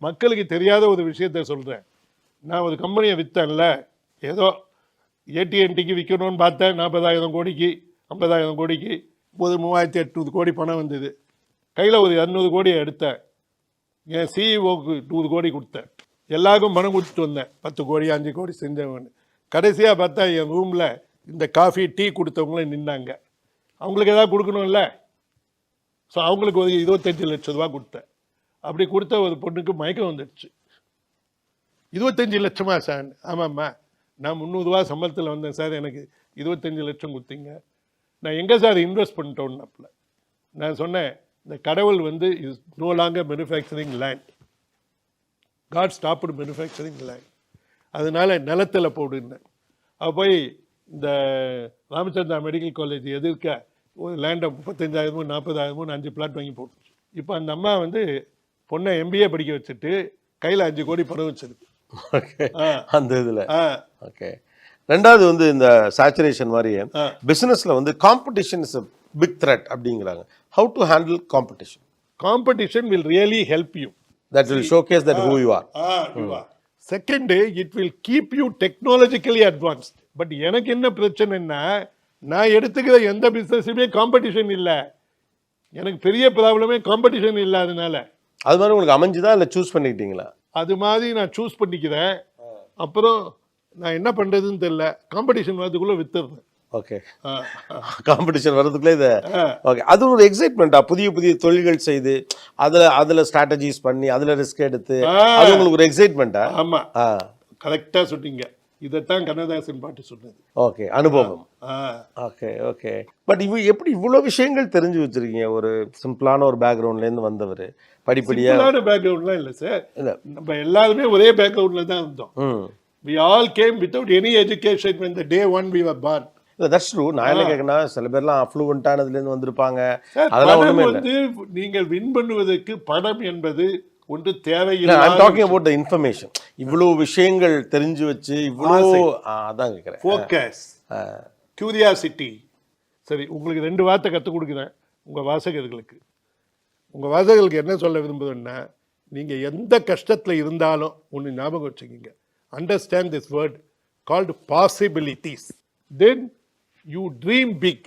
மக்களுக்கு தெரியாத ஒரு விஷயத்த சொல்கிறேன். நான் ஒரு கம்பெனியை விற்றேன்ல, ஏதோ ஏடிஎன்டிக்கு விற்கணும்னு பார்த்தேன். 40,000 கோடிக்கு 50,000 கோடிக்கு இப்போது 3,800 கோடி பணம் வந்தது. கையில் ஒரு 200 கோடியை எடுத்தேன். என் சிஇஓக்கு 100 கோடி கொடுத்தேன். எல்லாருக்கும் பணம் கொடுத்துட்டு வந்தேன். 10 கோடி 5 கோடி செஞ்சவங்க. கடைசியாக பார்த்தா என் ரூமில் இந்த காஃபி டீ கொடுத்தவங்களே நின்னாங்க. அவங்களுக்கு ஏதாவது கொடுக்கணும்ல. ஸோ அவங்களுக்கு ஒரு 25 லட்சம் ரூபா கொடுத்தேன். அப்படி கொடுத்த ஒரு பொண்ணுக்கு மயக்கம் வந்துடுச்சு. 25 லட்சமா சார்? ஆமாம்மா, நான் 300 ரூபா சம்பளத்தில் வந்தேன் சார், எனக்கு 25 லட்சம் கொடுத்தீங்க. நான் எங்கே சார் இன்வெஸ்ட் பண்ணிட்டோன்னப்பில் நான் சொன்னேன், இந்த கடவுள் வந்து is no longer manufacturing land. God stopped manufacturing land. அதனால நிலத்தில் போடுன்னேன். அவ போய் இந்த ராமச்சந்திரா மெடிக்கல் காலேஜ் எதிர்க்க ஒரு லேண்டை 35,000 40,000 5 பிளாட் வாங்கி போட்டுச்சு. இப்போ அந்த அம்மா வந்து பொண்ணை MBA படிக்க வச்சுட்டு கையில் 5 கோடி பணம் வச்சிருக்கு. அந்த இதில் ஓகே. ரெண்டாவது வந்து இந்த சேச்சுரேஷன் மாதிரியே பிசினஸ்ல வந்து competition is a big threat அப்படிங்கிறாங்க. How to handle competition? Competition will really help you. That will showcase that who you are. Second, it will keep you technologically advanced. But எனக்கு என்ன பிரச்சனைன்னா, நான் எடுத்துக்கிற எந்த பிஸ்னஸுமே காம்படிஷன் இல்லை. எனக்கு பெரிய ப்ராப்ளமே காம்படிஷன் இல்லாதனால. அது மாதிரி உங்களுக்கு அமைஞ்சுதான் இல்லை சூஸ் பண்ணிக்கிட்டீங்களா? அது மாதிரி நான் சூஸ் பண்ணிக்கிறேன். அப்புறம் நான் என்ன பண்ணுறதுன்னு தெரியல. காம்படிஷன் வரதுக்குள்ளே வித்துடுறேன். ஓகே, காம்படிஷன் வர்றதுக்குள்ளே இதை ஓகே. அது ஒரு எக்ஸைட்மெண்ட்டா? புதிய புதிய தொழில்கள் செய்து அதில் ஸ்ட்ராட்டஜிஸ் பண்ணி அதில் ரிஸ்க் எடுத்து அது உங்களுக்கு ஒரு எக்ஸைட்மெண்ட்டா? ஆமாம், கரெக்டாக சொன்னீங்க. இதைத்தான் கண்ணதாசன் பாட்டு சொன்னது. ஓகே, அனுபவம். Okay okay. பட் எப்படி இவ்வளோ விஷயங்கள் தெரிஞ்சு வச்சிருக்கீங்க? ஒரு சிம்பிளான ஒரு பேக்ரவுண்ட்லேருந்து வந்தவர் படிப்படியாக. பேக்ரவுண்ட்லாம் இல்லை சார், நம்ம எல்லாருமே ஒரே பேக்ரவுண்டில் தான் இருந்தோம். We all came without any education when the day one we were born. That's true. நான் என்ன கேட்கறேன்னா, சில பேர்லாம் அஃப்ளூவன்ட்டானதுலேருந்து வந்திருப்பாங்க. அதெல்லாம் ஒன்றுமே இல்லை. நீங்கள் வின் பண்ணுவதற்கு பணம் என்பது ஒன்று தேவையில்லை. I'm talking about the information. இவ்வளோ விஷயங்கள் தெரிஞ்சு வச்சு இவ்வளோ அதான் கேட்குறேன். Focus, curiosity. சரி, உங்களுக்கு 2 வார்த்தை கற்றுக் கொடுக்குறேன் உங்கள் வாசகர்களுக்கு. உங்கள் வாசகர்களுக்கு என்ன சொல்ல விரும்புகிறேன்னா, நீங்கள் எந்த கஷ்டத்தில் இருந்தாலும் ஒன்று ஞாபகம் வச்சுக்கிங்க. Understand this word called possibilities. Then you dream big.